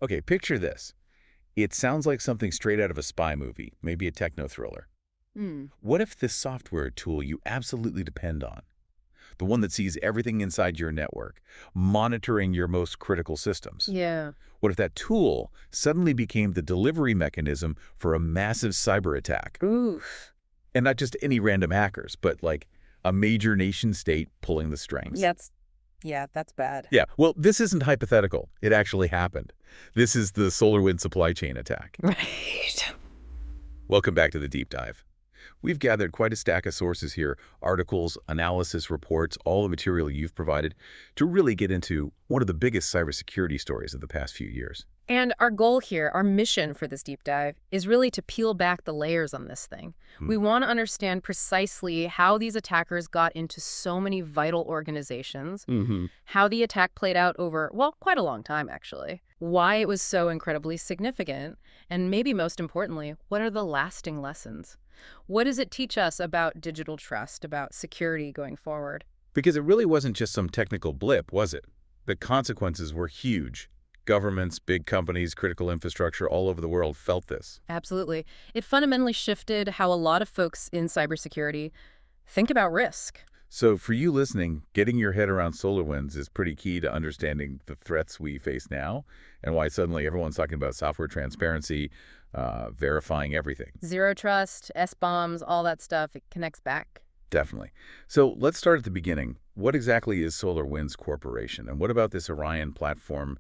Okay, picture this. It sounds like something straight out of a spy movie, maybe a techno thriller. Hmm. What if this software tool you absolutely depend on, the one that sees everything inside your network, monitoring your most critical systems? Yeah. What if that tool suddenly became the delivery mechanism for a massive cyber attack? Oof. And not just any random hackers, but like a major nation state pulling the strings. That's bad. Yeah, well, this isn't hypothetical. It actually happened. This is the SolarWinds supply chain attack. Right. Welcome back to the deep dive. We've gathered quite a stack of sources here, articles, analysis reports, all the material you've provided to really get into one of the biggest cybersecurity stories of the past few years. And our goal here, our mission for this deep dive, is really to peel back the layers on this thing. We want to understand precisely how these attackers got into so many vital organizations, how the attack played out over, well, quite a long time, actually, why it was so incredibly significant, and maybe most importantly, what are the lasting lessons? What does it teach us about digital trust, about security going forward? Because it really wasn't just some technical blip, was it? The consequences were huge. Governments, big companies, critical infrastructure all over the world felt this. Absolutely. It fundamentally shifted how a lot of folks in cybersecurity think about risk. So for you listening, getting your head around SolarWinds is pretty key to understanding the threats we face now and why suddenly everyone's talking about software transparency, verifying everything. Zero trust, SBOMs, all that stuff, it connects back. Definitely. So let's start at the beginning. What exactly is SolarWinds Corporation? And what about this Orion platform?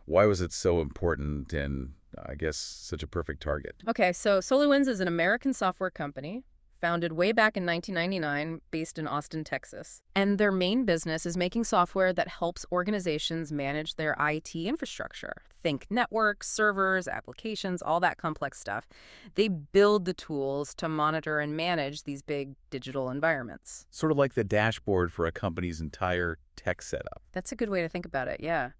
Why was it so important and, I guess, such a perfect target? Okay, so SolarWinds is an American software company founded way back in 1999, based in Austin, Texas. And their main business is making software that helps organizations manage their IT infrastructure. Think networks, servers, applications, all that complex stuff. They build the tools to monitor and manage these big digital environments. Sort of like the dashboard for a company's entire tech setup. That's a good way to think about it, yeah.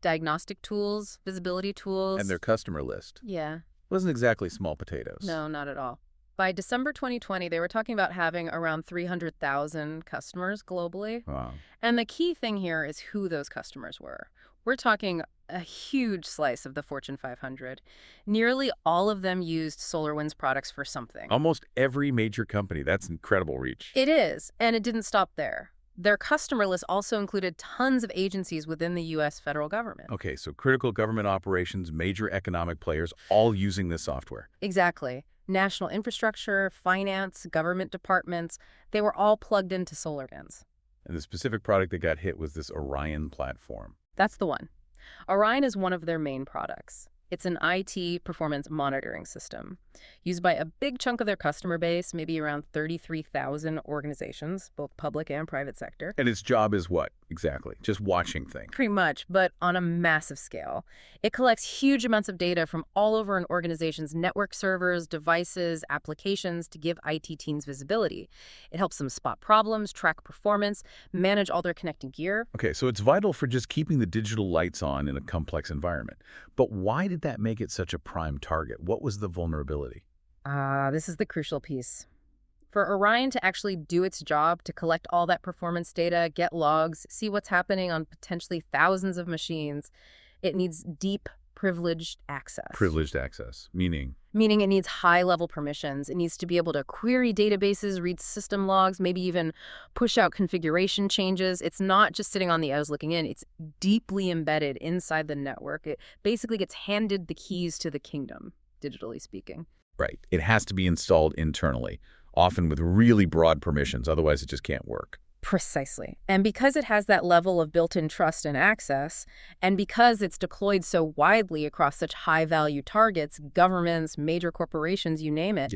Diagnostic tools, visibility tools. And their customer list Yeah. wasn't exactly small potatoes. No, not at all. By December 2020, they were talking about having around 300,000 customers globally. Wow. And the key thing here is who those customers were. We're talking a huge slice of the Fortune 500. Nearly all of them used SolarWinds products for something. Almost every major company. That's incredible reach. It is, and it didn't stop there. Their customer list also included tons of agencies within the U.S. federal government. Okay, so critical government operations, major economic players, all using this software. Exactly. National infrastructure, finance, government departments, they were all plugged into SolarWinds. And the specific product that got hit was this Orion platform. That's the one. Orion is one of their main products. It's an IT performance monitoring system used by a big chunk of their customer base, maybe around 33,000 organizations, both public and private sector. And its job is what, exactly? Just watching things. Pretty much, but on a massive scale. It collects huge amounts of data from all over an organization's network servers, devices, applications to give IT teams visibility. It helps them spot problems, track performance, manage all their connected gear. Okay, so it's vital for just keeping the digital lights on in a complex environment. But why did that make it such a prime target? What was the vulnerability? This is the crucial piece. For Orion to actually do its job, to collect all that performance data, get logs, see what's happening on potentially thousands of machines, it needs deep, privileged access. Privileged access, meaning? Meaning it needs high-level permissions. It needs to be able to query databases, read system logs, maybe even push out configuration changes. It's not just sitting on the edge looking in. It's deeply embedded inside the network. It basically gets handed the keys to the kingdom, digitally speaking. Right. It has to be installed internally, often with really broad permissions. Otherwise, it just can't work. Precisely. And because it has that level of built-in trust and access, and because it's deployed so widely across such high-value targets, governments, major corporations, you name it,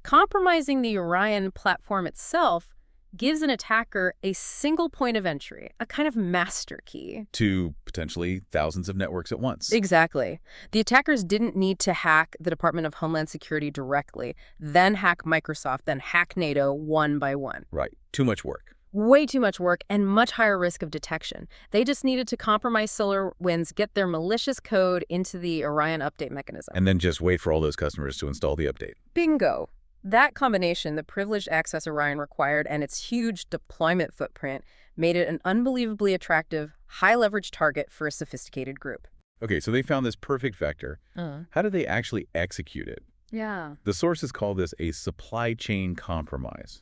compromising the Orion platform itself gives an attacker a single point of entry, a kind of master key. To potentially thousands of networks at once. Exactly. The attackers didn't need to hack the Department of Homeland Security directly, then hack Microsoft, then hack NATO one by one. Right. Too much work. Way too much work and much higher risk of detection. They just needed to compromise SolarWinds, get their malicious code into the Orion update mechanism. And then just wait for all those customers to install the update. Bingo. That combination, the privileged access Orion required and its huge deployment footprint, made it an unbelievably attractive, high-leverage target for a sophisticated group. Okay, so they found this perfect vector. How did they actually execute it? Yeah. The sources call this a supply chain compromise.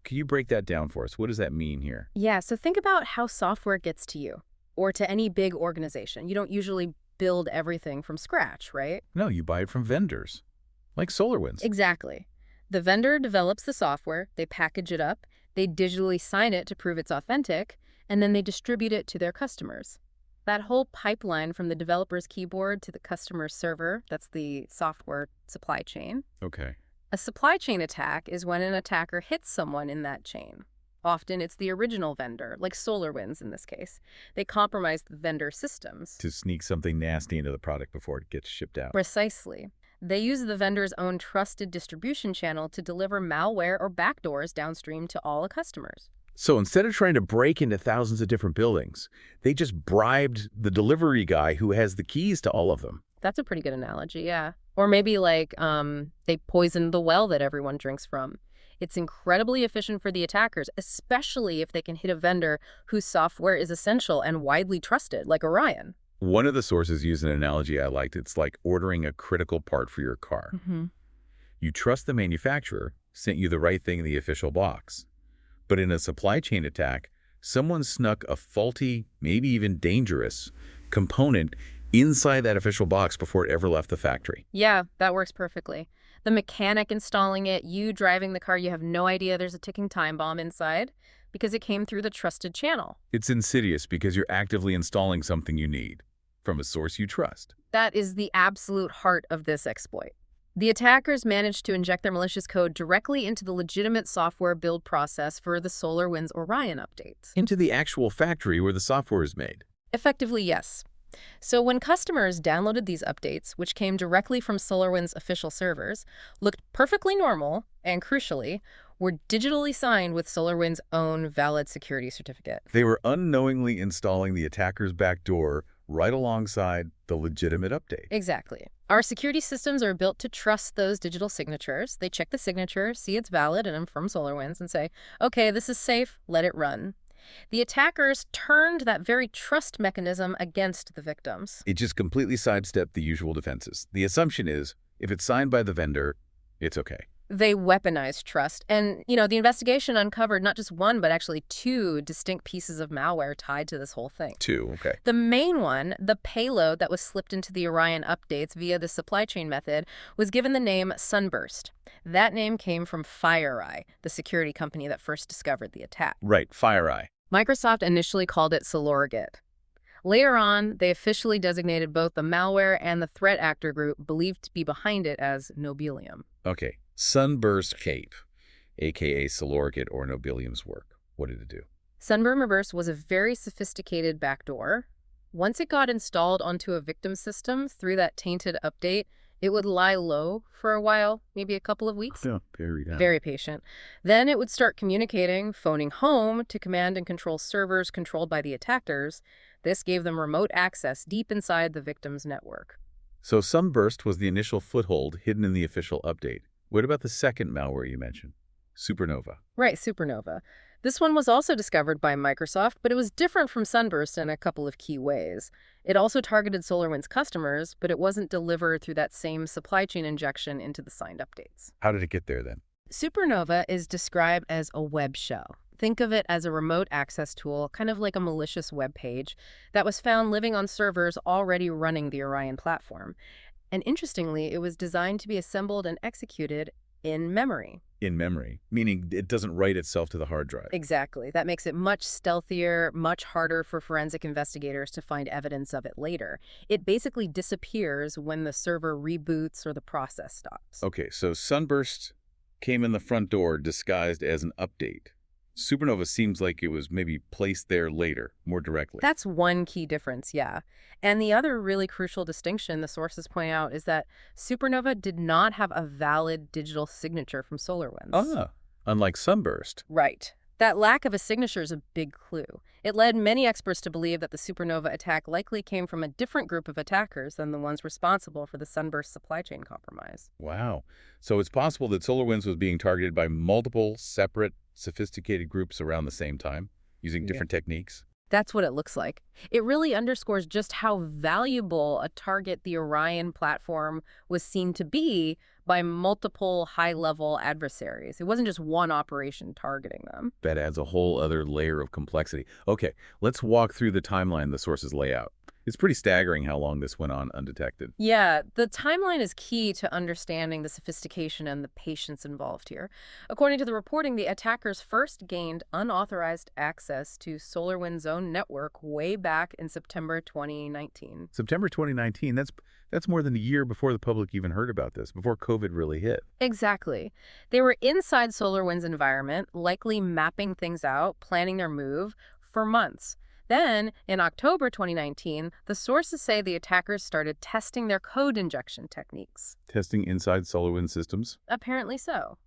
Can you break that down for us? What does that mean here? Yeah, so think about how software gets to you or to any big organization. You don't usually build everything from scratch, right? No, you buy it from vendors, like SolarWinds. Exactly. The vendor develops the software, they package it up, they digitally sign it to prove it's authentic, and then they distribute it to their customers. That whole pipeline from the developer's keyboard to the customer's server, that's the software supply chain. Okay. A supply chain attack is when an attacker hits someone in that chain. Often it's the original vendor, like SolarWinds in this case. They compromise the vendor systems. To sneak something nasty into the product before it gets shipped out. Precisely. They use the vendor's own trusted distribution channel to deliver malware or backdoors downstream to all customers. So instead of trying to break into thousands of different buildings, they just bribed the delivery guy who has the keys to all of them. That's a pretty good analogy, yeah. Or maybe like they poisoned the well that everyone drinks from. It's incredibly efficient for the attackers, especially if they can hit a vendor whose software is essential and widely trusted, like Orion. One of the sources used an analogy I liked. It's like ordering a critical part for your car. You trust the manufacturer sent you the right thing in the official box. But in a supply chain attack, someone snuck a faulty, maybe even dangerous, component inside that official box before it ever left the factory. Yeah, that works perfectly. The mechanic installing it, you driving the car, you have no idea there's a ticking time bomb inside because it came through the trusted channel. It's insidious because you're actively installing something you need from a source you trust. That is the absolute heart of this exploit. The attackers managed to inject their malicious code directly into the legitimate software build process for the SolarWinds Orion updates. Into the actual factory where the software is made. Effectively, yes. So when customers downloaded these updates, which came directly from SolarWinds' official servers, looked perfectly normal and, crucially, were digitally signed with SolarWinds' own valid security certificate. They were unknowingly installing the attacker's backdoor right alongside the legitimate update. Exactly. Our security systems are built to trust those digital signatures. They check the signature, see it's valid, and I'm from SolarWinds, and say, okay, this is safe, let it run. The attackers turned that very trust mechanism against the victims. It just completely sidestepped the usual defenses. The assumption is, if it's signed by the vendor, it's okay. They weaponized trust. And, the investigation uncovered not just one, but actually two distinct pieces of malware tied to this whole thing. Two, okay. The main one, the payload that was slipped into the Orion updates via the supply chain method, was given the name SUNBURST. That name came from FireEye, the security company that first discovered the attack. Right, FireEye. Microsoft initially called it SolarWinds. Later on, they officially designated both the malware and the threat actor group believed to be behind it as Nobelium. Okay, SUNBURST Cape, a.k.a. SolarWinds or Nobelium's work. What did it do? SUNBURST was a very sophisticated backdoor. Once it got installed onto a victim system through that tainted update, it would lie low for a while, maybe a couple of weeks. Yeah, Very patient. Then it would start communicating, phoning home to command and control servers controlled by the attackers. This gave them remote access deep inside the victim's network. So SUNBURST was the initial foothold hidden in the official update. What about the second malware you mentioned? SUPERNOVA. Right, SUPERNOVA. This one was also discovered by Microsoft, but it was different from SUNBURST in a couple of key ways. It also targeted SolarWinds customers, but it wasn't delivered through that same supply chain injection into the signed updates. How did it get there then? SUPERNOVA is described as a web shell. Think of it as a remote access tool, kind of like a malicious web page, that was found living on servers already running the Orion platform. And interestingly, it was designed to be assembled and executed in memory. In memory, meaning it doesn't write itself to the hard drive. Exactly. That makes it much stealthier, much harder for forensic investigators to find evidence of it later. It basically disappears when the server reboots or the process stops. Okay, so SUNBURST came in the front door disguised as an update. SUPERNOVA seems like it was maybe placed there later, more directly. That's one key difference, yeah. And the other really crucial distinction the sources point out is that SUPERNOVA did not have a valid digital signature from SolarWinds. Unlike SUNBURST. Right. That lack of a signature is a big clue. It led many experts to believe that the SUPERNOVA attack likely came from a different group of attackers than the ones responsible for the SUNBURST supply chain compromise. Wow. So it's possible that SolarWinds was being targeted by multiple separate, sophisticated groups around the same time, using different techniques? That's what it looks like. It really underscores just how valuable a target the Orion platform was seen to be by multiple high-level adversaries. It wasn't just one operation targeting them. That adds a whole other layer of complexity. Okay, let's walk through the timeline the sources lay out. It's pretty staggering how long this went on undetected. Yeah, the timeline is key to understanding the sophistication and the patience involved here. According to the reporting, the attackers first gained unauthorized access to SolarWinds' own network way back in September 2019. September 2019, that's more than a year before the public even heard about this, before COVID really hit. Exactly. They were inside SolarWinds' environment, likely mapping things out, planning their move for months. Then, in October 2019, the sources say the attackers started testing their code injection techniques. Testing inside SolarWinds systems? Apparently so.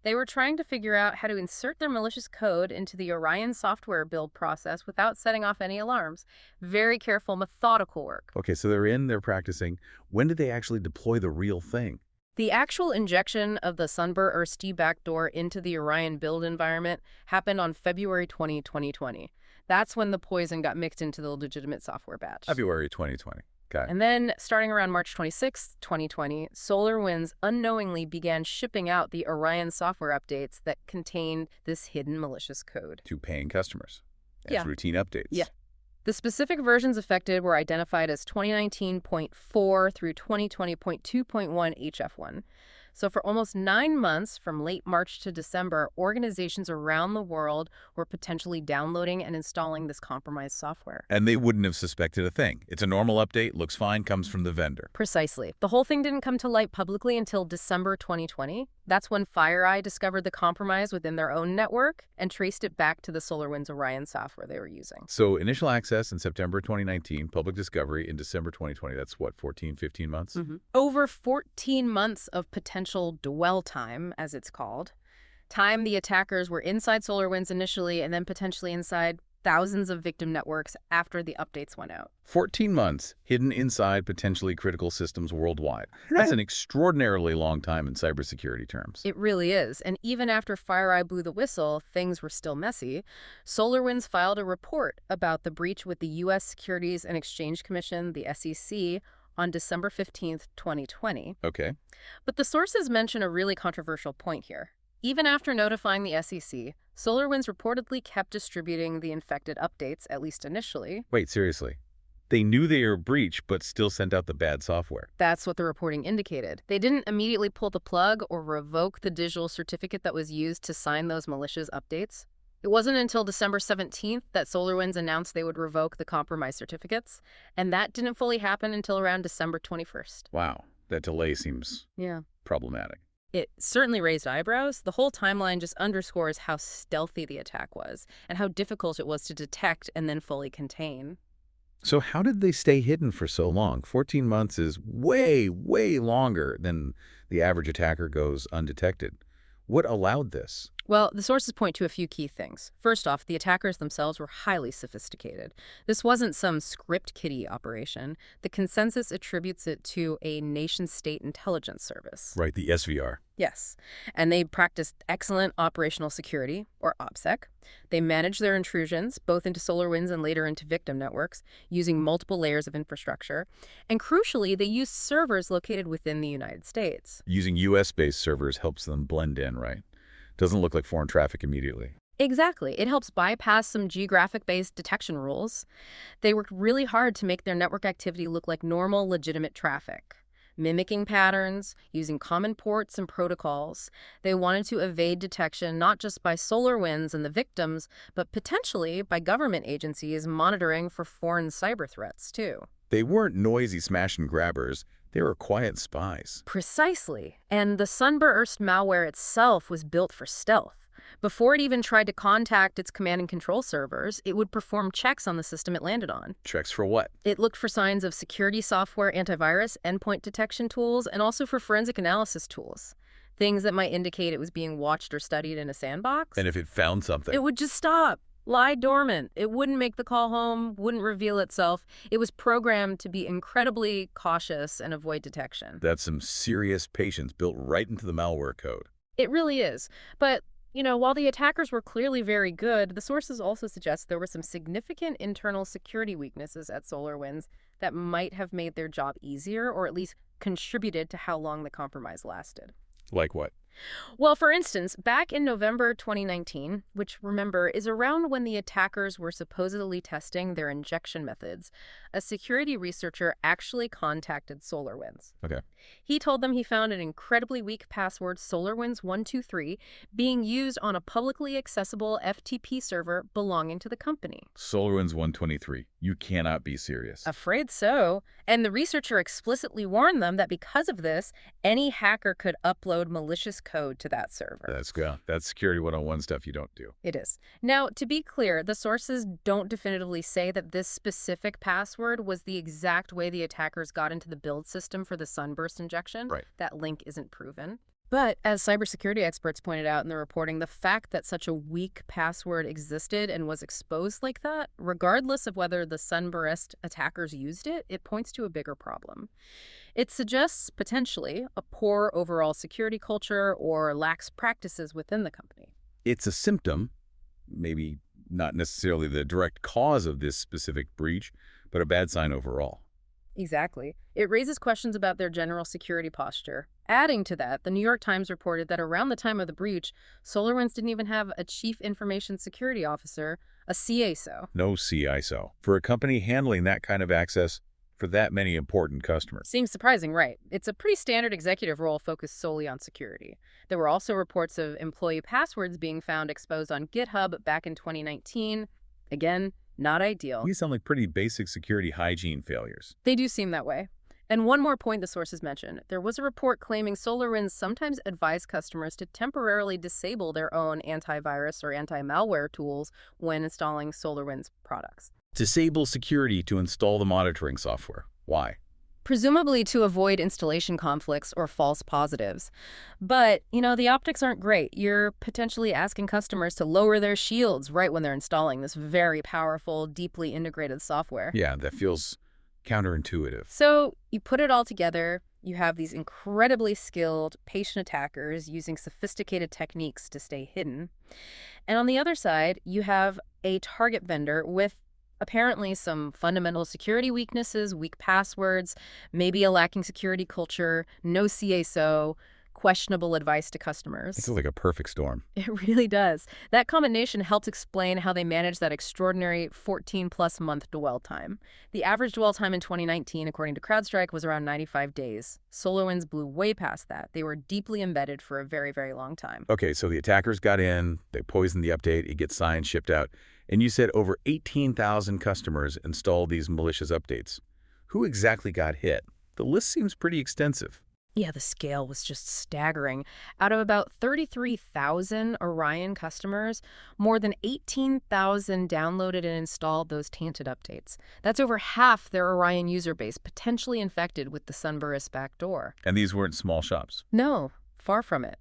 They were trying to figure out how to insert their malicious code into the Orion software build process without setting off any alarms. Very careful, methodical work. Okay, so they're practicing. When did they actually deploy the real thing? The actual injection of the SUNBURST backdoor into the Orion build environment happened on February 20, 2020. That's when the poison got mixed into the legitimate software batch. February 2020. Okay. And then, starting around March 26, 2020, SolarWinds unknowingly began shipping out the Orion software updates that contained this hidden malicious code. To paying customers. As Yeah. routine updates. Yeah. The specific versions affected were identified as 2019.4 through 2020.2.1 HF1. So for almost 9 months, from late March to December, organizations around the world were potentially downloading and installing this compromised software. And they wouldn't have suspected a thing. It's a normal update, looks fine, comes from the vendor. Precisely. The whole thing didn't come to light publicly until December 2020. That's when FireEye discovered the compromise within their own network and traced it back to the SolarWinds Orion software they were using. So initial access in September 2019, public discovery in December 2020. That's what, 14, 15 months? Over 14 months of potential dwell time, as it's called. Time the attackers were inside SolarWinds initially and then potentially inside thousands of victim networks after the updates went out. 14 months hidden inside potentially critical systems worldwide. That's an extraordinarily long time in cybersecurity terms. It really is. And even after FireEye blew the whistle, things were still messy. SolarWinds filed a report about the breach with the U.S. Securities and Exchange Commission, the SEC, on December 15th, 2020. Okay. But the sources mention a really controversial point here. Even after notifying the SEC, SolarWinds reportedly kept distributing the infected updates, at least initially. Wait, seriously? They knew they were breached, but still sent out the bad software. That's what the reporting indicated. They didn't immediately pull the plug or revoke the digital certificate that was used to sign those malicious updates. It wasn't until December 17th that SolarWinds announced they would revoke the compromised certificates, and that didn't fully happen until around December 21st. Wow, that delay seems problematic. It certainly raised eyebrows. The whole timeline just underscores how stealthy the attack was and how difficult it was to detect and then fully contain. So how did they stay hidden for so long? 14 months is way, way longer than the average attacker goes undetected. What allowed this? Well, the sources point to a few key things. First off, the attackers themselves were highly sophisticated. This wasn't some script kiddie operation. The consensus attributes it to a nation-state intelligence service. Right, the SVR. Yes. And they practiced excellent operational security, or OPSEC. They managed their intrusions, both into SolarWinds and later into victim networks, using multiple layers of infrastructure. And crucially, they used servers located within the United States. Using US-based servers helps them blend in, right? Doesn't look like foreign traffic immediately. Exactly. It helps bypass some geographic-based detection rules. They worked really hard to make their network activity look like normal, legitimate traffic. Mimicking patterns, using common ports and protocols. They wanted to evade detection not just by SolarWinds and the victims, but potentially by government agencies monitoring for foreign cyber threats, too. They weren't noisy smash and grabbers. They were quiet spies. Precisely. And the SUNBURST malware itself was built for stealth. Before it even tried to contact its command and control servers, it would perform checks on the system it landed on. Checks for what? It looked for signs of security software, antivirus, endpoint detection tools, and also for forensic analysis tools. Things that might indicate it was being watched or studied in a sandbox. And if it found something? It would just stop. Lie dormant. It wouldn't make the call home, wouldn't reveal itself. It was programmed to be incredibly cautious and avoid detection. That's some serious patience built right into the malware code. It really is. But While the attackers were clearly very good, the sources also suggest there were some significant internal security weaknesses at SolarWinds that might have made their job easier or at least contributed to how long the compromise lasted. Like what? Well, for instance, back in November 2019, which remember is around when the attackers were supposedly testing their injection methods, a security researcher actually contacted SolarWinds. Okay. He told them he found an incredibly weak password, SolarWinds 123, being used on a publicly accessible FTP server belonging to the company. SolarWinds 123. You cannot be serious. Afraid so. And the researcher explicitly warned them that because of this, any hacker could upload malicious code to that server. That's security 101 stuff you don't do. It is. Now, to be clear, the sources don't definitively say that this specific password was the exact way the attackers got into the build system for the SUNBURST injection. Right. That link isn't proven. But as cybersecurity experts pointed out in the reporting, the fact that such a weak password existed and was exposed like that, regardless of whether the SUNBURST attackers used it, it points to a bigger problem. It suggests, potentially, a poor overall security culture or lax practices within the company. It's a symptom, maybe not necessarily the direct cause of this specific breach, but a bad sign overall. Exactly. It raises questions about their general security posture. Adding to that, the New York Times reported that around the time of the breach, SolarWinds didn't even have a chief information security officer, a CISO. No CISO. For a company handling that kind of access for that many important customers. Seems surprising, right? It's a pretty standard executive role focused solely on security. There were also reports of employee passwords being found exposed on GitHub back in 2019. Again, not ideal. These sound like pretty basic security hygiene failures. They do seem that way. And one more point the sources mentioned. There was a report claiming SolarWinds sometimes advised customers to temporarily disable their own antivirus or anti-malware tools when installing SolarWinds products. Disable security to install the monitoring software. Why? Presumably to avoid installation conflicts or false positives. But, the optics aren't great. You're potentially asking customers to lower their shields right when they're installing this very powerful, deeply integrated software. Yeah, that feels counterintuitive. So you put it all together, you have these incredibly skilled patient attackers using sophisticated techniques to stay hidden. And on the other side, you have a target vendor with apparently some fundamental security weaknesses, weak passwords, maybe a lacking security culture, no CISO, questionable advice to customers. This is like a perfect storm. It really does. That combination helps explain how they managed that extraordinary 14-plus month dwell time. The average dwell time in 2019, according to CrowdStrike, was around 95 days. SolarWinds blew way past that. They were deeply embedded for a very, very long time. Okay, so the attackers got in, they poisoned the update, it gets signed, shipped out, and you said over 18,000 customers installed these malicious updates. Who exactly got hit? The list seems pretty extensive. Yeah, the scale was just staggering. Out of about 33,000 Orion customers, more than 18,000 downloaded and installed those tainted updates. That's over half their Orion user base potentially infected with the SUNBURST backdoor. And these weren't small shops. No, far from it.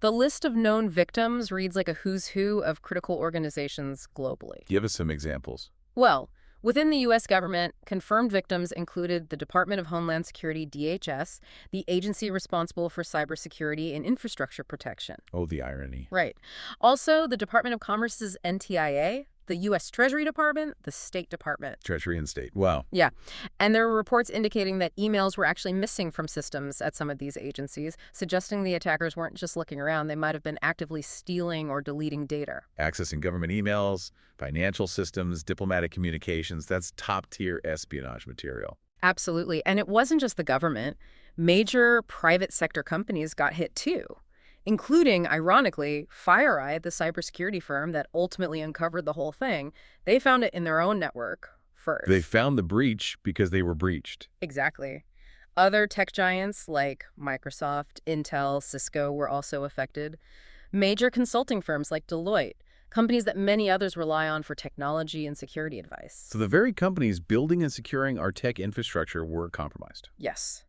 The list of known victims reads like a who's who of critical organizations globally. Give us some examples. Well, within the U.S. government, confirmed victims included the Department of Homeland Security, DHS, the agency responsible for cybersecurity and infrastructure protection. Oh, the irony. Right. Also, the Department of Commerce's NTIA, the U.S. Treasury Department, the State Department. Treasury and State. Wow. Yeah. And there were reports indicating that emails were actually missing from systems at some of these agencies, suggesting the attackers weren't just looking around. They might have been actively stealing or deleting data. Accessing government emails, financial systems, diplomatic communications, that's top-tier espionage material. Absolutely. And it wasn't just the government. Major private sector companies got hit too, including, ironically, FireEye, the cybersecurity firm that ultimately uncovered the whole thing. They found it in their own network first. They found the breach because they were breached. Exactly. Other tech giants like Microsoft, Intel, Cisco were also affected. Major consulting firms like Deloitte, companies that many others rely on for technology and security advice. So the very companies building and securing our tech infrastructure were compromised. Yes.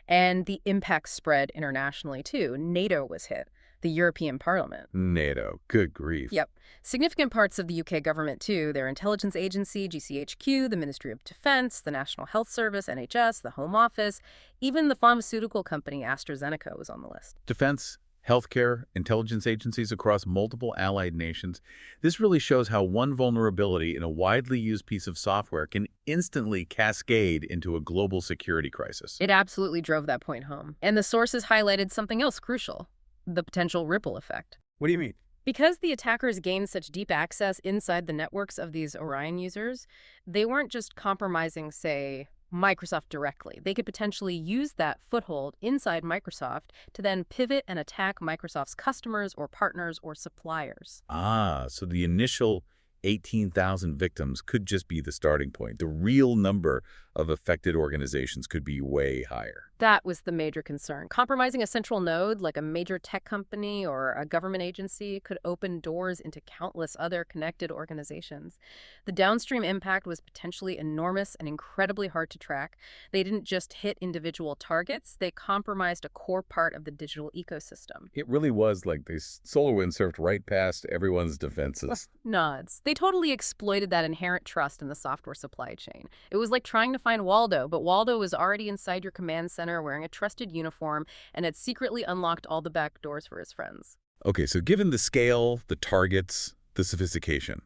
And the impact spread internationally, too. NATO was hit. The European Parliament. NATO. Good grief. Yep. Significant parts of the UK government, too. Their intelligence agency, GCHQ, the Ministry of Defense, the National Health Service, NHS, the Home Office. Even the pharmaceutical company AstraZeneca was on the list. Defense, healthcare, intelligence agencies across multiple allied nations. This really shows how one vulnerability in a widely used piece of software can instantly cascade into a global security crisis. It absolutely drove that point home. And the sources highlighted something else crucial: the potential ripple effect. What do you mean? Because the attackers gained such deep access inside the networks of these Orion users, they weren't just compromising, say, Microsoft directly. They could potentially use that foothold inside Microsoft to then pivot and attack Microsoft's customers or partners or suppliers. Ah, so the initial 18,000 victims could just be the starting point. The real number of affected organizations could be way higher. That was the major concern. Compromising a central node, like a major tech company or a government agency, could open doors into countless other connected organizations. The downstream impact was potentially enormous and incredibly hard to track. They didn't just hit individual targets, they compromised a core part of the digital ecosystem. It really was like this SolarWinds surfed right past everyone's defenses. Nods. They totally exploited that inherent trust in the software supply chain. It was like trying to find Waldo, but Waldo was already inside your command center wearing a trusted uniform and had secretly unlocked all the back doors for his friends. Okay, so given the scale, the targets, the sophistication,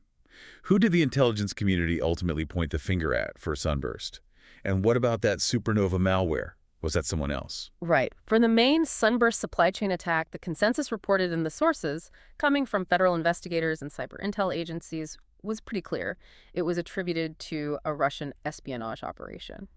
who did the intelligence community ultimately point the finger at for SUNBURST? And what about that SUPERNOVA malware? Was that someone else? Right. For the main SUNBURST supply chain attack, the consensus reported in the sources, coming from federal investigators and cyber intel agencies, was pretty clear. It was attributed to a Russian espionage operation.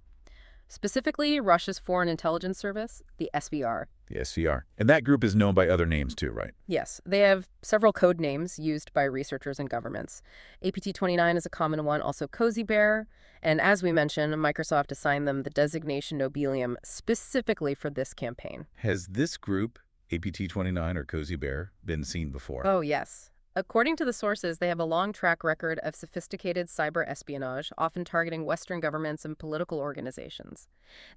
Specifically, Russia's Foreign Intelligence Service, the SVR. The SVR. And that group is known by other names too, right? Yes, they have several code names used by researchers and governments. APT-29 is a common one, also Cozy Bear. And as we mentioned, Microsoft assigned them the designation Nobelium specifically for this campaign. Has this group, APT-29 or Cozy Bear, been seen before? Oh, yes. According to the sources, they have a long track record of sophisticated cyber-espionage, often targeting Western governments and political organizations.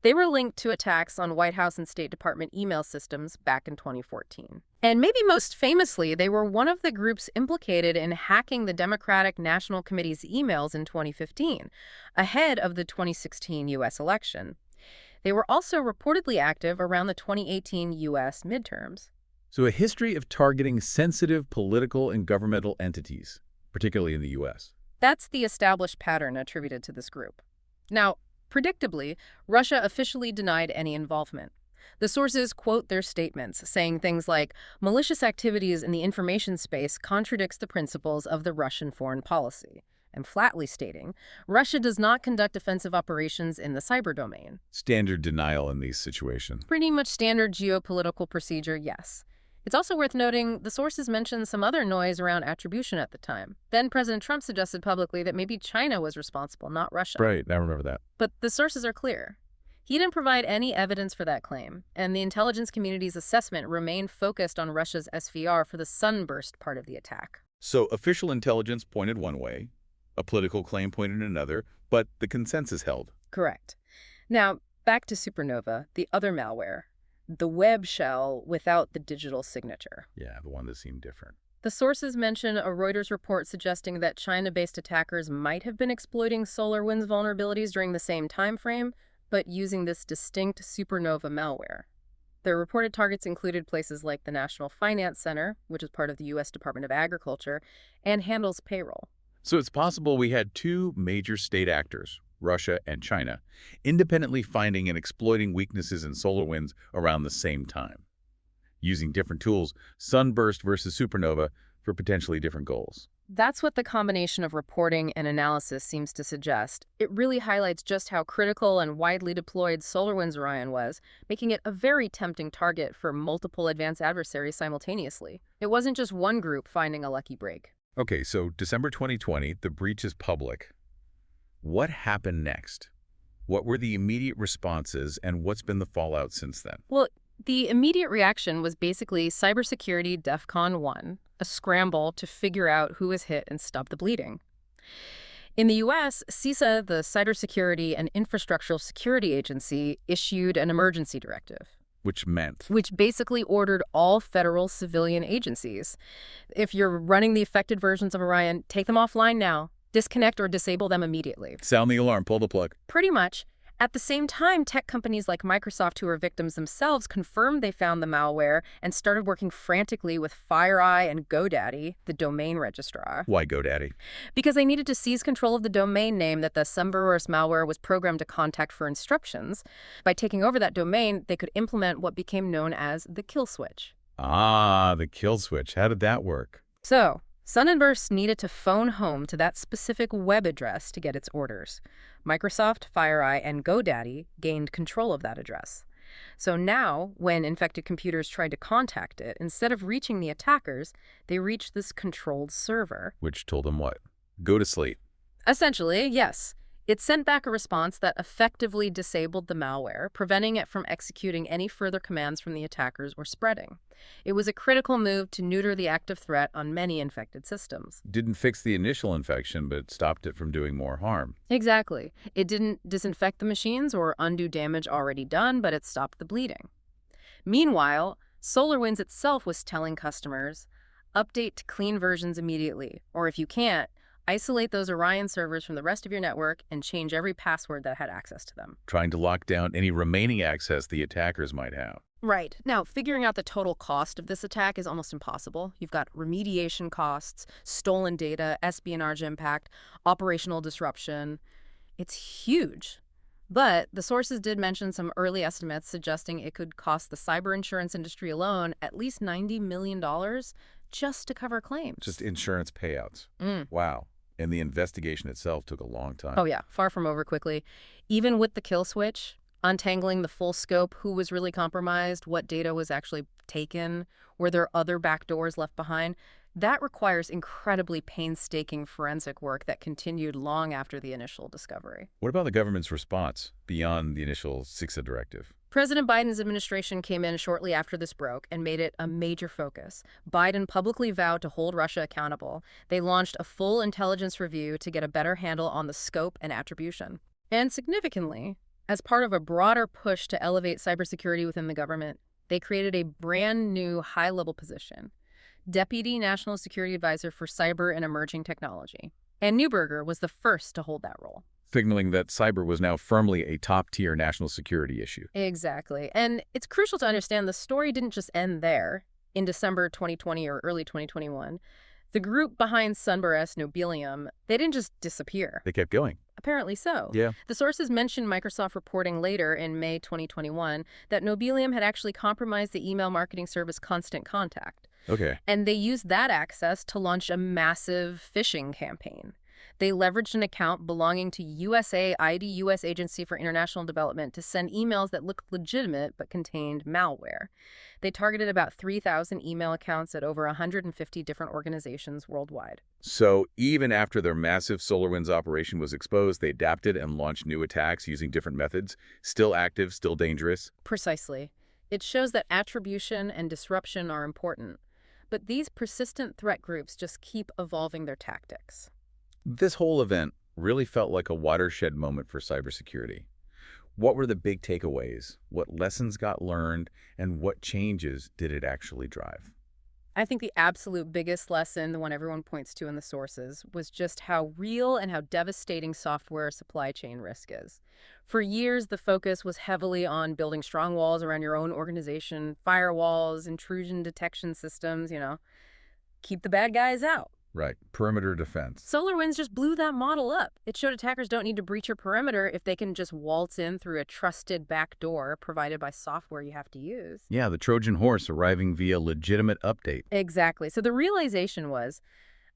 They were linked to attacks on White House and State Department email systems back in 2014. And maybe most famously, they were one of the groups implicated in hacking the Democratic National Committee's emails in 2015, ahead of the 2016 U.S. election. They were also reportedly active around the 2018 U.S. midterms. So a history of targeting sensitive political and governmental entities, particularly in the U.S. That's the established pattern attributed to this group. Now, predictably, Russia officially denied any involvement. The sources quote their statements, saying things like, malicious activities in the information space contradicts the principles of the Russian foreign policy, and flatly stating, Russia does not conduct offensive operations in the cyber domain. Standard denial in these situations. Pretty much standard geopolitical procedure, yes. It's also worth noting the sources mentioned some other noise around attribution at the time. Then President Trump suggested publicly that maybe China was responsible, not Russia. Right, I remember that. But the sources are clear. He didn't provide any evidence for that claim, and the intelligence community's assessment remained focused on Russia's SVR for the SUNBURST part of the attack. So official intelligence pointed one way, a political claim pointed another, but the consensus held. Correct. Now, back to SUPERNOVA, the other malware. The web shell without the digital signature. Yeah, the one that seemed different. The sources mention a Reuters report suggesting that China-based attackers might have been exploiting SolarWinds vulnerabilities during the same time frame, but using this distinct SUPERNOVA malware. Their reported targets included places like the National Finance Center, which is part of the U.S. Department of Agriculture, and handles payroll. So it's possible we had two major state actors, Russia and China, independently finding and exploiting weaknesses in SolarWinds around the same time, using different tools, SUNBURST versus SUPERNOVA, for potentially different goals. That's what the combination of reporting and analysis seems to suggest. It really highlights just how critical and widely deployed SolarWinds Orion was, making it a very tempting target for multiple advanced adversaries simultaneously. It wasn't just one group finding a lucky break. Okay, so December 2020, the breach is public. What happened next? What were the immediate responses, and what's been the fallout since then? Well, the immediate reaction was basically cybersecurity DEFCON 1, a scramble to figure out who was hit and stop the bleeding. In the U.S., CISA, the Cybersecurity and Infrastructural Security Agency, issued an emergency directive. Which basically ordered all federal civilian agencies. If you're running the affected versions of Orion, take them offline now. Disconnect or disable them immediately. Sound the alarm, pull the plug. Pretty much. At the same time, tech companies like Microsoft, who were victims themselves, confirmed they found the malware and started working frantically with FireEye and GoDaddy, the domain registrar. Why GoDaddy? Because they needed to seize control of the domain name that the SUNBURST malware was programmed to contact for instructions. By taking over that domain, they could implement what became known as the kill switch. Ah, the kill switch. How did that work? So, SUNBURST needed to phone home to that specific web address to get its orders. Microsoft, FireEye, and GoDaddy gained control of that address. So now, when infected computers tried to contact it, instead of reaching the attackers, they reached this controlled server. Which told them what? Go to sleep. Essentially, yes. It sent back a response that effectively disabled the malware, preventing it from executing any further commands from the attackers or spreading. It was a critical move to neuter the active threat on many infected systems. Didn't fix the initial infection, but stopped it from doing more harm. Exactly. It didn't disinfect the machines or undo damage already done, but it stopped the bleeding. Meanwhile, SolarWinds itself was telling customers, update to clean versions immediately, or if you can't, isolate those Orion servers from the rest of your network and change every password that had access to them. Trying to lock down any remaining access the attackers might have. Right. Now, figuring out the total cost of this attack is almost impossible. You've got remediation costs, stolen data, espionage impact, operational disruption. It's huge. But the sources did mention some early estimates suggesting it could cost the cyber insurance industry alone at least $90 million just to cover claims. Just insurance payouts. Wow. And the investigation itself took a long time. Oh, yeah. Far from over quickly. Even with the kill switch, untangling the full scope, who was really compromised, what data was actually taken, were there other backdoors left behind, that requires incredibly painstaking forensic work that continued long after the initial discovery. What about the government's response beyond the initial CICSA directive? President Biden's administration came in shortly after this broke and made it a major focus. Biden publicly vowed to hold Russia accountable. They launched a full intelligence review to get a better handle on the scope and attribution. And significantly, as part of a broader push to elevate cybersecurity within the government, they created a brand new high-level position, Deputy National Security Advisor for Cyber and Emerging Technology. And Neuberger was the first to hold that role, signaling that cyber was now firmly a top-tier national security issue. Exactly. And it's crucial to understand the story didn't just end there. In December 2020 or early 2021, the group behind SUNBURST, Nobelium, they didn't just disappear. They kept going. Apparently so. Yeah. The sources mentioned Microsoft reporting later in May 2021 that Nobelium had actually compromised the email marketing service Constant Contact. Okay. And they used that access to launch a massive phishing campaign. They leveraged an account belonging to USAID, U.S. Agency for International Development, to send emails that looked legitimate but contained malware. They targeted about 3,000 email accounts at over 150 different organizations worldwide. So even after their massive SolarWinds operation was exposed, they adapted and launched new attacks using different methods, still active, still dangerous. Precisely. It shows that attribution and disruption are important, but these persistent threat groups just keep evolving their tactics. This whole event really felt like a watershed moment for cybersecurity. What were the big takeaways? What lessons got learned? And what changes did it actually drive? I think the absolute biggest lesson, the one everyone points to in the sources, was just how real and how devastating software supply chain risk is. For years, the focus was heavily on building strong walls around your own organization, firewalls, intrusion detection systems, keep the bad guys out. Right. Perimeter defense. SolarWinds just blew that model up. It showed attackers don't need to breach your perimeter if they can just waltz in through a trusted backdoor provided by software you have to use. Yeah, the Trojan horse arriving via legitimate update. Exactly. So the realization was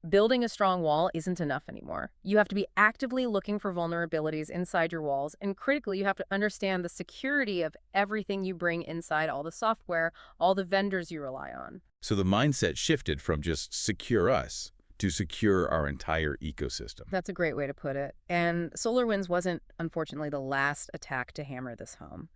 building a strong wall isn't enough anymore. You have to be actively looking for vulnerabilities inside your walls, and critically, you have to understand the security of everything you bring inside all the software, all the vendors you rely on. So the mindset shifted from just secure us to secure our entire ecosystem. That's a great way to put it. And SolarWinds wasn't, unfortunately, the last attack to hammer this home.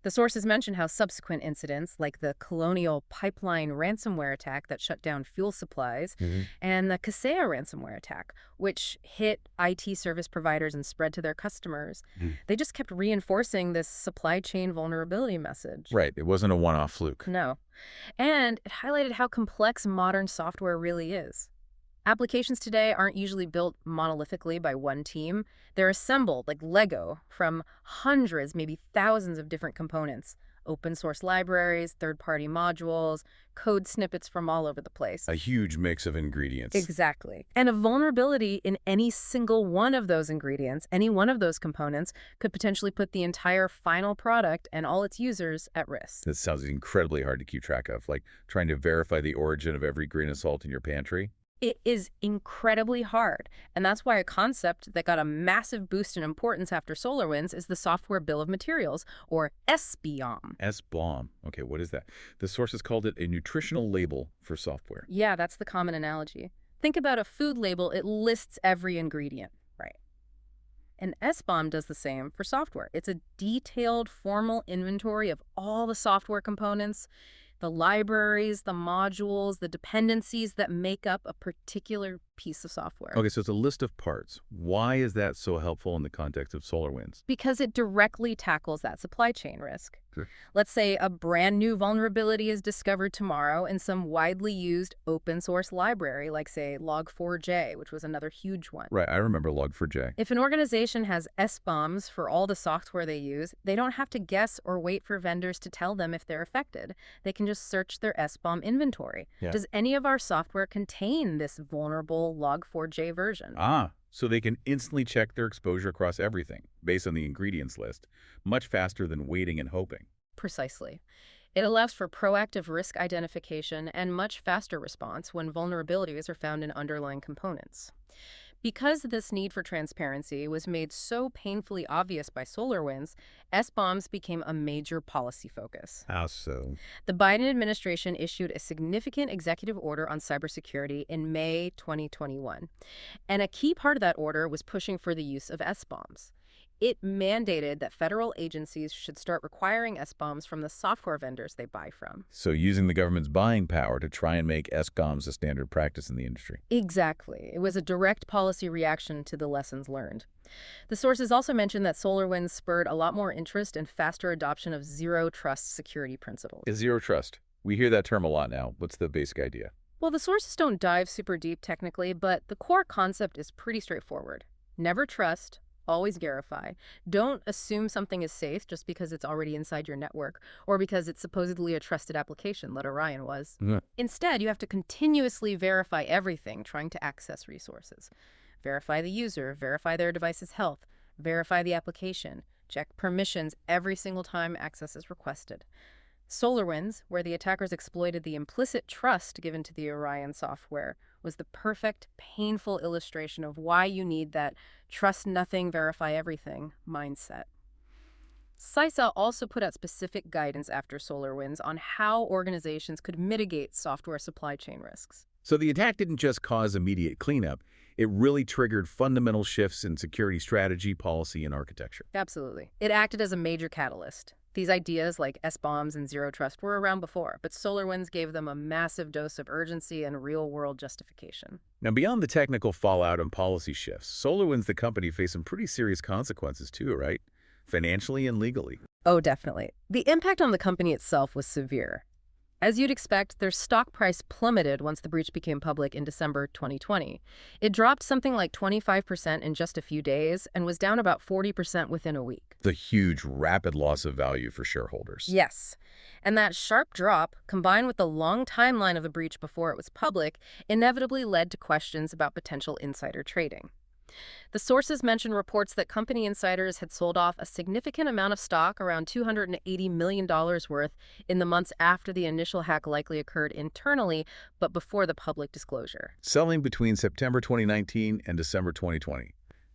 The sources mention how subsequent incidents, like the Colonial Pipeline ransomware attack that shut down fuel supplies, and the Kaseya ransomware attack, which hit IT service providers and spread to their customers, they just kept reinforcing this supply chain vulnerability message. Right. It wasn't a one-off fluke. No. And it highlighted how complex modern software really is. Applications today aren't usually built monolithically by one team. They're assembled like Lego from hundreds, maybe thousands of different components. Open source libraries, third-party modules, code snippets from all over the place. A huge mix of ingredients. Exactly. And a vulnerability in any single one of those ingredients, any one of those components, could potentially put the entire final product and all its users at risk. That sounds incredibly hard to keep track of, like trying to verify the origin of every grain of salt in your pantry. It is incredibly hard, and that's why a concept that got a massive boost in importance after SolarWinds is the Software Bill of Materials, or SBOM. SBOM. Okay, what is that? The sources called it a nutritional label for software. Yeah, that's the common analogy. Think about a food label. It lists every ingredient, right? And SBOM does the same for software. It's a detailed, formal inventory of all the software components, the libraries, the modules, the dependencies that make up a particular piece of software. Okay, so it's a list of parts. Why is that so helpful in the context of SolarWinds? Because it directly tackles that supply chain risk. Sure. Let's say a brand new vulnerability is discovered tomorrow in some widely used open source library, like say Log4j, which was another huge one. Right, I remember Log4j. If an organization has SBOMs for all the software they use, they don't have to guess or wait for vendors to tell them if they're affected. They can just search their SBOM inventory. Yeah. Does any of our software contain this vulnerable Log4j version? So they can instantly check their exposure across everything, based on the ingredients list, much faster than waiting and hoping. Precisely. It allows for proactive risk identification and much faster response when vulnerabilities are found in underlying components. Because this need for transparency was made so painfully obvious by SolarWinds, SBOMs became a major policy focus. How so? The Biden administration issued a significant executive order on cybersecurity in May 2021. And a key part of that order was pushing for the use of SBOMs. It mandated that federal agencies should start requiring SBOMs from the software vendors they buy from. So using the government's buying power to try and make SBOMs a standard practice in the industry. Exactly. It was a direct policy reaction to the lessons learned. The sources also mentioned that SolarWinds spurred a lot more interest and faster adoption of zero-trust security principles. Is zero trust? We hear that term a lot now. What's the basic idea? Well, the sources don't dive super deep technically, but the core concept is pretty straightforward. Never trust. Always verify. Don't assume something is safe just because it's already inside your network or because it's supposedly a trusted application, like Orion was. Yeah. Instead, you have to continuously verify everything trying to access resources. Verify the user, verify their device's health, verify the application, check permissions every single time access is requested. SolarWinds, where the attackers exploited the implicit trust given to the Orion software, was the perfect, painful illustration of why you need that trust nothing, verify everything mindset. CISA also put out specific guidance after SolarWinds on how organizations could mitigate software supply chain risks. So the attack didn't just cause immediate cleanup. It really triggered fundamental shifts in security strategy, policy, and architecture. Absolutely. It acted as a major catalyst. These ideas like SBOMs and zero trust were around before, but SolarWinds gave them a massive dose of urgency and real-world justification. Now, beyond the technical fallout and policy shifts, SolarWinds, the company, faced some pretty serious consequences too, right? Financially and legally. Oh, definitely. The impact on the company itself was severe. As you'd expect, their stock price plummeted once the breach became public in December 2020. It dropped something like 25% in just a few days and was down about 40% within a week. The huge, rapid loss of value for shareholders. Yes. And that sharp drop, combined with the long timeline of the breach before it was public, inevitably led to questions about potential insider trading. The sources mention reports that company insiders had sold off a significant amount of stock, around $280 million worth, in the months after the initial hack likely occurred internally, but before the public disclosure. Selling between September 2019 and December 2020.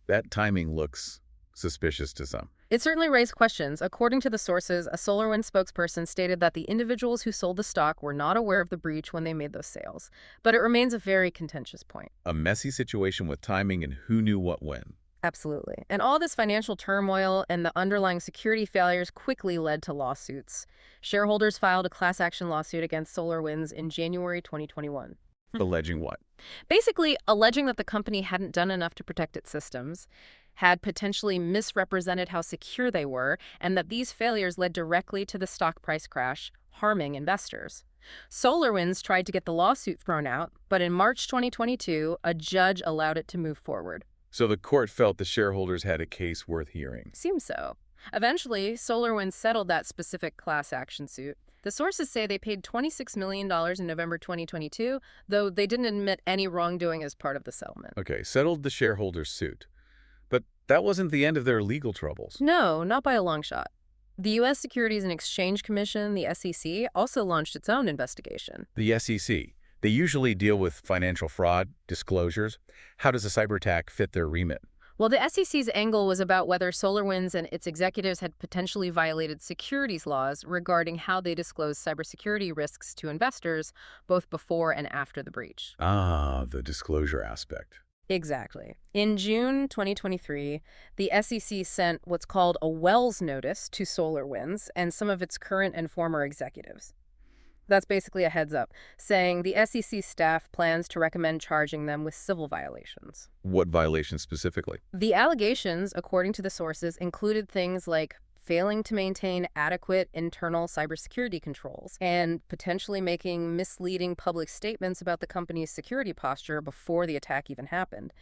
That timing looks suspicious to some. It certainly raised questions. According to the sources, a SolarWinds spokesperson stated that the individuals who sold the stock were not aware of the breach when they made those sales. But it remains a very contentious point. A messy situation with timing and who knew what when. Absolutely. And all this financial turmoil and the underlying security failures quickly led to lawsuits. Shareholders filed a class action lawsuit against SolarWinds in January 2021. Alleging what? Basically, alleging that the company hadn't done enough to protect its systems, had potentially misrepresented how secure they were, and that these failures led directly to the stock price crash, harming investors. SolarWinds tried to get the lawsuit thrown out, but in March 2022, a judge allowed it to move forward. So the court felt the shareholders had a case worth hearing. Seems so. Eventually, SolarWinds settled that specific class action suit. The sources say they paid $26 million in November 2022, though they didn't admit any wrongdoing as part of the settlement. Okay, settled the shareholders' suit. But that wasn't the end of their legal troubles. No, not by a long shot. The U.S. Securities and Exchange Commission, the SEC, also launched its own investigation. The SEC, they usually deal with financial fraud, disclosures. How does a cyber attack fit their remit? Well, the SEC's angle was about whether SolarWinds and its executives had potentially violated securities laws regarding how they disclose cybersecurity risks to investors, both before and after the breach. Ah, the disclosure aspect. Exactly. In June 2023, the SEC sent what's called a Wells notice to SolarWinds and some of its current and former executives. That's basically a heads up, saying the SEC staff plans to recommend charging them with civil violations. What violations specifically? The allegations, according to the sources, included things like failing to maintain adequate internal cybersecurity controls and potentially making misleading public statements about the company's security posture before the attack even happened.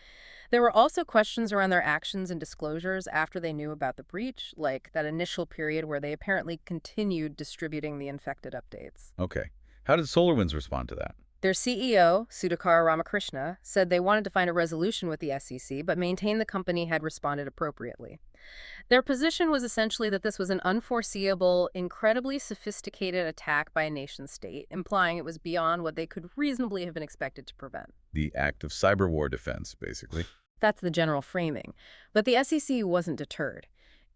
There were also questions around their actions and disclosures after they knew about the breach, like that initial period where they apparently continued distributing the infected updates. Okay. How did SolarWinds respond to that? Their CEO, Sudhakar Ramakrishna, said they wanted to find a resolution with the SEC, but maintained the company had responded appropriately. Their position was essentially that this was an unforeseeable, incredibly sophisticated attack by a nation-state, implying it was beyond what they could reasonably have been expected to prevent. The act of cyber war defense, basically. That's the general framing. But the SEC wasn't deterred.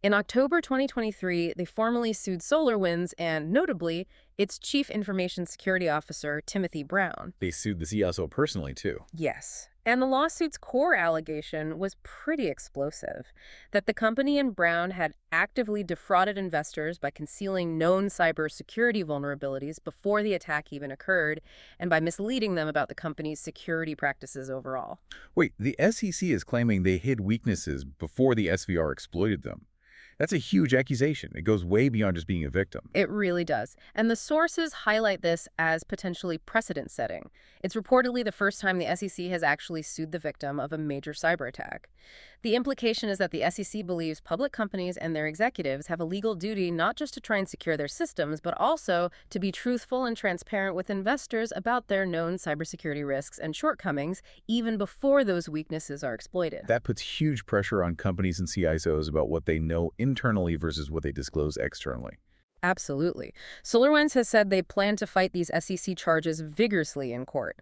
In October 2023, they formally sued SolarWinds and, notably, its Chief Information Security Officer, Timothy Brown. They sued the CSO personally, too. Yes. And the lawsuit's core allegation was pretty explosive, that the company and Brown had actively defrauded investors by concealing known cybersecurity vulnerabilities before the attack even occurred, and by misleading them about the company's security practices overall. Wait, the SEC is claiming they hid weaknesses before the SVR exploited them. That's a huge accusation. It goes way beyond just being a victim. It really does. And the sources highlight this as potentially precedent-setting. It's reportedly the first time the SEC has actually sued the victim of a major cyber attack. The implication is that the SEC believes public companies and their executives have a legal duty not just to try and secure their systems, but also to be truthful and transparent with investors about their known cybersecurity risks and shortcomings, even before those weaknesses are exploited. That puts huge pressure on companies and CISOs about what they know internally versus what they disclose externally. Absolutely. SolarWinds has said they plan to fight these SEC charges vigorously in court.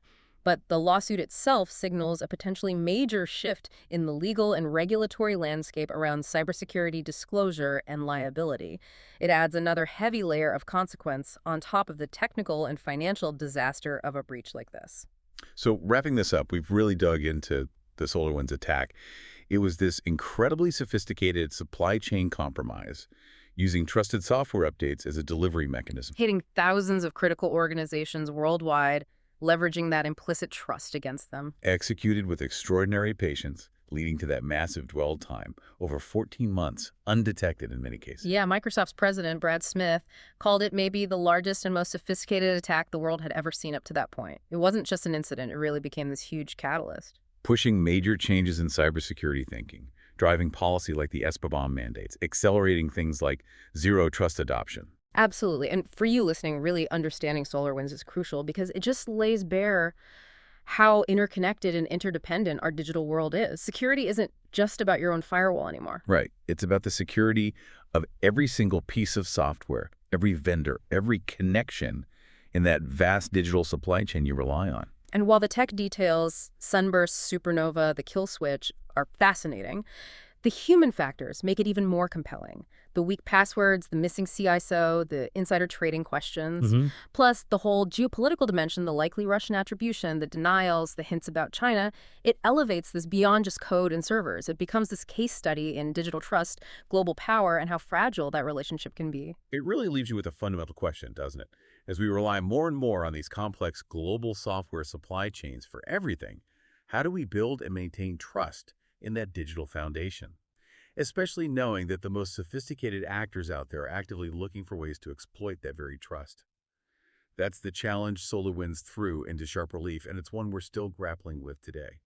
But the lawsuit itself signals a potentially major shift in the legal and regulatory landscape around cybersecurity disclosure and liability. It adds another heavy layer of consequence on top of the technical and financial disaster of a breach like this. So wrapping this up, we've really dug into the SolarWinds attack. It was this incredibly sophisticated supply chain compromise using trusted software updates as a delivery mechanism. Hitting thousands of critical organizations worldwide, leveraging that implicit trust against them. Executed with extraordinary patience, leading to that massive dwell time, over 14 months, undetected in many cases. Yeah, Microsoft's president, Brad Smith, called it maybe the largest and most sophisticated attack the world had ever seen up to that point. It wasn't just an incident, it really became this huge catalyst. Pushing major changes in cybersecurity thinking, driving policy like the SBOM mandates, accelerating things like zero trust adoption. Absolutely. And for you listening, really understanding SolarWinds is crucial because it just lays bare how interconnected and interdependent our digital world is. Security isn't just about your own firewall anymore. Right. It's about the security of every single piece of software, every vendor, every connection in that vast digital supply chain you rely on. And while the tech details, SUNBURST, SUPERNOVA, the kill switch, are fascinating, The human factors make it even more compelling. The weak passwords, the missing CISO, the insider trading questions, Hmm. plus the whole geopolitical dimension, the likely Russian attribution, the denials, the hints about China. It elevates this beyond just code and servers. It becomes this case study in digital trust, global power, and how fragile that relationship can be. It really leaves you with a fundamental question, doesn't it? As we rely more and more on these complex global software supply chains for everything, how do we build and maintain trust in that digital foundation? Especially knowing that the most sophisticated actors out there are actively looking for ways to exploit that very trust. That's the challenge SolarWinds threw into sharp relief, and it's one we're still grappling with today.